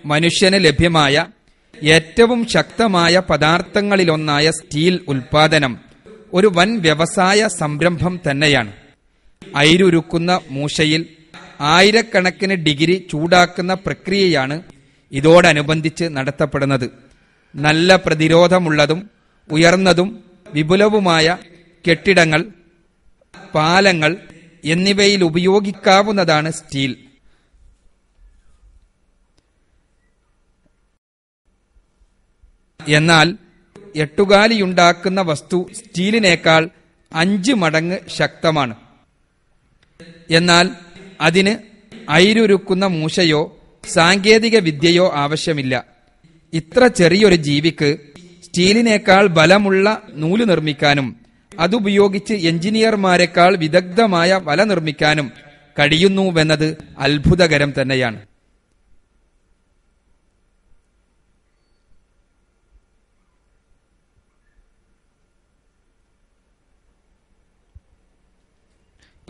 മനുഷ്യന് ലഭ്യമായ ഏറ്റവും ശക്തമായ പദാർത്ഥങ്ങളിലൊന്നായ സ്റ്റീൽ ഉൽപാദനം ഒരു വൻ വ്യവസായ സംരംഭം തന്നെയാണ്. അയിരുരുക്കുന്ന മൂശയിൽ ആയിരക്കണക്കിന് ഡിഗ്രി ചൂടാക്കുന്ന പ്രക്രിയയാണ് ഇതോടനുബന്ധിച്ച് നടത്തപ്പെടുന്നത്. നല്ല പ്രതിരോധമുള്ളതും ഉയർന്നതും വിപുലവുമായ കെട്ടിടങ്ങൾ, പാലങ്ങൾ എന്നിവയിൽ ഉപയോഗിക്കാവുന്നതാണ് സ്റ്റീൽ. എന്നാൽ എട്ടുകാലിയുണ്ടാക്കുന്ന വസ്തു സ്റ്റീലിനേക്കാൾ 5 മടങ്ങ് ശക്തമാണ്. എന്നാൽ അതിന് അയിരുരുക്കുന്ന മൂശയോ സാങ്കേതിക വിദ്യയോ ആവശ്യമില്ല. ഇത്ര ചെറിയൊരു ജീവിക്ക് സ്റ്റീലിനേക്കാൾ ബലമുള്ള നൂല് നിർമ്മിക്കാനും അതുപയോഗിച്ച് എഞ്ചിനീയർമാരെക്കാൾ വിദഗ്ധമായ വല നിർമ്മിക്കാനും കഴിയുന്നുവെന്നത് അത്ഭുതകരം തന്നെയാണ്.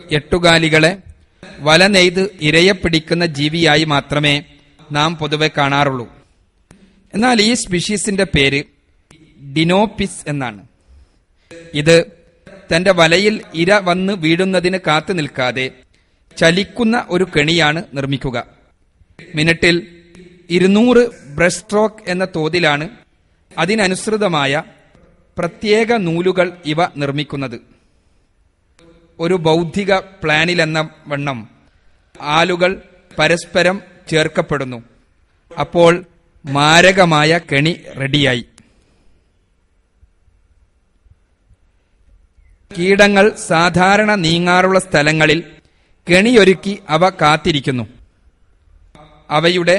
എട്ടുകാലികളെ വല നെയ്ത് ഇരയെ പിടിക്കുന്ന ജീവിയായി മാത്രമേ നാം പൊതുവെ കാണാറുള്ളൂ. എന്നാൽ ഈ സ്പീഷീസിന്റെ പേര് ഡിനോപിസ് എന്നാണ്. ഇത് തന്റെ വലയിൽ ഇര വന്ന് വീഴുന്നതിന് കാത്തു നിൽക്കാതെ ചലിക്കുന്ന ഒരു കെണിയാണ് നിർമ്മിക്കുക. മിനിറ്റിൽ 200 ബ്രഷ് സ്ട്രോക്ക് എന്ന തോതിലാണ് അതിനനുസൃതമായ പ്രത്യേക നൂലുകൾ ഇവ നിർമ്മിക്കുന്നത്. ഒരു ബൗദ്ധിക പ്ലാനിലെന്ന വണ്ണം ആലുകൾ പരസ്പരം ചേർക്കപ്പെടുന്നു. അപ്പോൾ മാരകമായ കെണി റെഡിയായി. കീടങ്ങൾ സാധാരണ നീങ്ങാറുള്ള സ്ഥലങ്ങളിൽ കെണിയൊരുക്കി അവ കാത്തിരിക്കുന്നു. അവയുടെ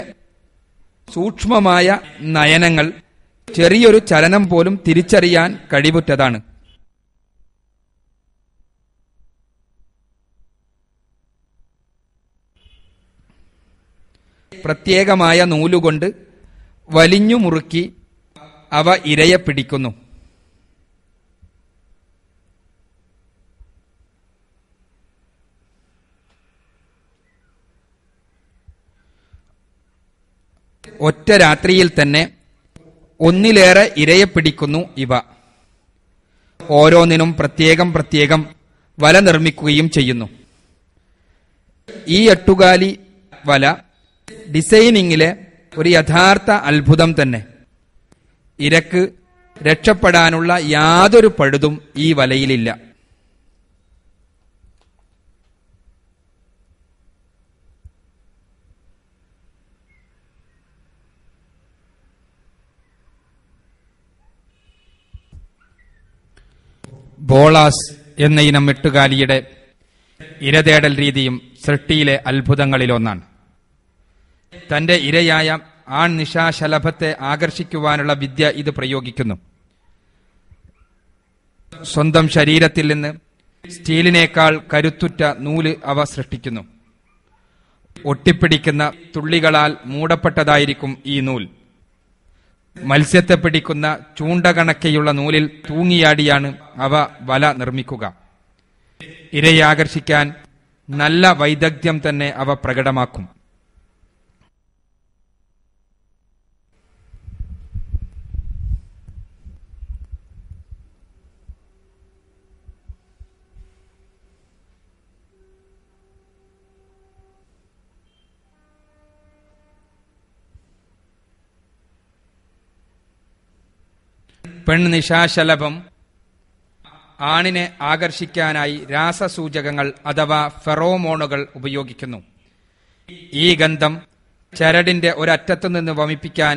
സൂക്ഷ്മമായ നയനങ്ങൾ ചെറിയൊരു ചലനം പോലും തിരിച്ചറിയാൻ കഴിവുറ്റതാണ്. പ്രത്യേകമായ നൂലുകൊണ്ട് വലിഞ്ഞു മുറുക്കി അവ ഇരയെ പിടിക്കുന്നു. ഒറ്റ രാത്രിയിൽ തന്നെ ഒന്നിലേറെ ഇരയെ പിടിക്കുന്നു ഇവ. ഓരോന്നിനും പ്രത്യേകം പ്രത്യേകം വല നിർമ്മിക്കുകയും ചെയ്യുന്നു. ഈ എട്ടുകാലി വല ഡിസൈനിങ്ങിലെ ഒരു യഥാർത്ഥ അത്ഭുതം തന്നെ. ഇരക്ക് രക്ഷപ്പെടാനുള്ള യാതൊരു പഴുതും ഈ വലയിലില്ല. ബോളാസ് എന്ന ഇനം എട്ടുകാലിയുടെ ഇരതേടൽ രീതിയും സൃഷ്ടിയിലെ അത്ഭുതങ്ങളിലൊന്നാണ്. തന്റെ ഇരയായ ആൺ നിശാശലഭത്തെ ആകർഷിക്കുവാനുള്ള വിദ്യ ഇത് പ്രയോഗിക്കുന്നു. സ്വന്തം ശരീരത്തിൽ നിന്ന് സ്റ്റീലിനേക്കാൾ കരുത്തുറ്റ നൂല് അവ സൃഷ്ടിക്കുന്നു. ഒട്ടിപ്പിടിക്കുന്ന തുള്ളികളാൽ മൂടപ്പെട്ടതായിരിക്കും ഈ നൂൽ. മത്സ്യത്തെ പിടിക്കുന്ന ചൂണ്ടകണക്കെയുള്ള നൂലിൽ തൂങ്ങിയാടിയാണ് അവ വല നിർമ്മിക്കുക. ഇരയെ ആകർഷിക്കാൻ നല്ല വൈദഗ്ധ്യം തന്നെ അവ പ്രകടമാക്കും. പെൺനിശാശലഭം ആണിനെ ആകർഷിക്കാനായി രാസസൂചകങ്ങൾ അഥവാ ഫെറോമോണുകൾ ഉപയോഗിക്കുന്നു. ഈ ഗന്ധം ചരടിന്റെ ഒരറ്റത്തു നിന്ന് വമിപ്പിക്കാൻ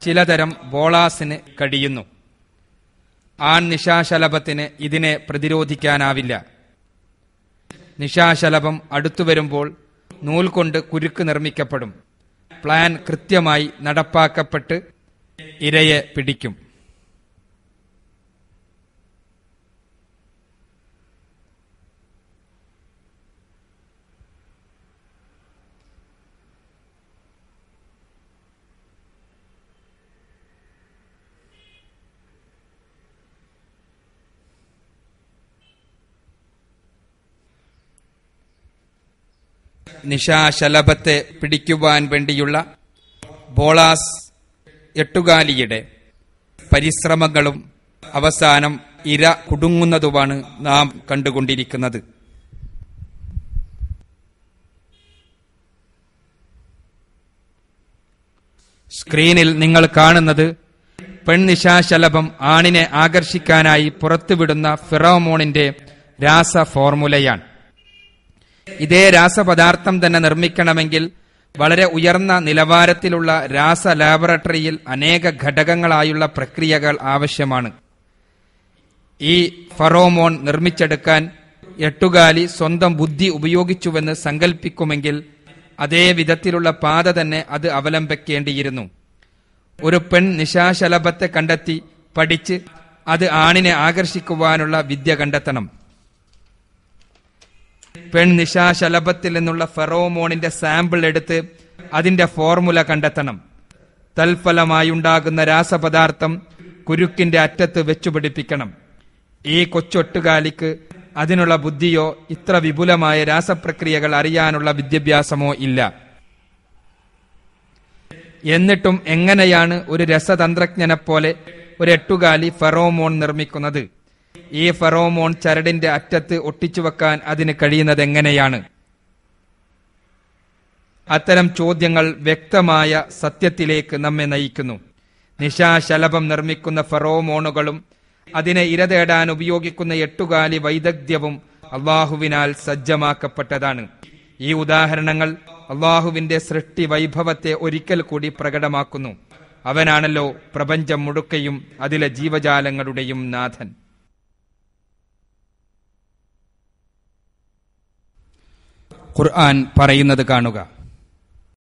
ചിലതരം ബോളാസിന് കഴിയുന്നു. ആൺ നിശാശലഭത്തിന് ഇതിനെ പ്രതിരോധിക്കാനാവില്ല. നിശാശലഭം അടുത്തു വരുമ്പോൾ നൂൽ കൊണ്ട് കുരുക്ക് നിർമ്മിക്കപ്പെടും. പ്ലാൻ കൃത്യമായി നടപ്പാക്കപ്പെട്ട് ഇരയെ പിടിക്കും. നിശാശലഭത്തെ പിടിക്കുവാൻ വേണ്ടിയുള്ള ബോളാസ് എട്ടുകാലിയുടെ പരിശ്രമങ്ങളും അവസാനം ഇര കുടുങ്ങുന്നതുമാണ് നാം കണ്ടുകൊണ്ടിരിക്കുന്നത്. സ്ക്രീനിൽ നിങ്ങൾ കാണുന്നത് പെൺനിശാശലഭം ആണിനെ ആകർഷിക്കാനായി പുറത്തുവിടുന്ന ഫിറോമോണിന്റെ രാസ ഫോർമുലയാണ്. ഇതേ രാസപദാർത്ഥം തന്നെ നിർമ്മിക്കണമെങ്കിൽ വളരെ ഉയർന്ന നിലവാരത്തിലുള്ള രാസ ലാബറട്ടറിയിൽ അനേക ഘടകങ്ങളായുള്ള പ്രക്രിയകൾ ആവശ്യമാണ്. ഈ ഫെറോമോൺ നിർമ്മിച്ചെടുക്കാൻ എട്ടുകാലി സ്വന്തം ബുദ്ധി ഉപയോഗിച്ചുവെന്ന് സങ്കല്പിക്കുമെങ്കിൽ അതേ വിധത്തിലുള്ള പാത തന്നെ അത് അവലംബിക്കേണ്ടിയിരുന്നു. ഒരു പെൺ നിശാശലഭത്തെ കണ്ടെത്തി പഠിച്ച് അത് ആണിനെ ആകർഷിക്കുവാനുള്ള വിദ്യ കണ്ടെത്തണം. പെൺ നിശാശലഭത്തിൽ നിന്നുള്ള ഫെറോമോണിന്റെ സാമ്പിൾ എടുത്ത് അതിന്റെ ഫോർമുല കണ്ടെത്തണം. തൽഫലമായുണ്ടാകുന്ന രാസപദാർത്ഥം കുരുക്കിന്റെ അറ്റത്ത് വെച്ചുപിടിപ്പിക്കണം. ഈ കൊച്ചൊട്ടുകാലിക്ക് അതിനുള്ള ബുദ്ധിയോ ഇത്ര വിപുലമായ രാസപ്രക്രിയകൾ അറിയാനുള്ള വിദ്യാഭ്യാസമോ ഇല്ല. എന്നിട്ടും എങ്ങനെയാണ് ഒരു രസതന്ത്രജ്ഞനെപ്പോലെ ഒരു എട്ടുകാലി ഫെറോമോൺ നിർമ്മിക്കുന്നത്? ഈ ഫെറോമോൺ ചരടിന്റെ അറ്റത്ത് ഒട്ടിച്ചു വെക്കാൻ അതിന് കഴിയുന്നത് എങ്ങനെയാണ്? അത്തരം ചോദ്യങ്ങൾ വ്യക്തമായ സത്യത്തിലേക്ക് നമ്മെ നയിക്കുന്നു. നിശാശലഭം നിർമ്മിക്കുന്ന ഫെറോമോണുകളും അതിനെ ഇരതേടാൻ ഉപയോഗിക്കുന്ന എട്ടുകാലി വൈദഗ്ധ്യവും അള്ളാഹുവിനാൽ സജ്ജമാക്കപ്പെട്ടതാണ്. ഈ ഉദാഹരണങ്ങൾ അള്ളാഹുവിന്റെ സൃഷ്ടി വൈഭവത്തെ ഒരിക്കൽ കൂടി പ്രകടമാക്കുന്നു. അവനാണല്ലോ പ്രപഞ്ചം മുഴുക്കയും അതിലെ ജീവജാലങ്ങളുടെയും നാഥൻ. ഖുർആൻ പറയുന്നത് കാണുക.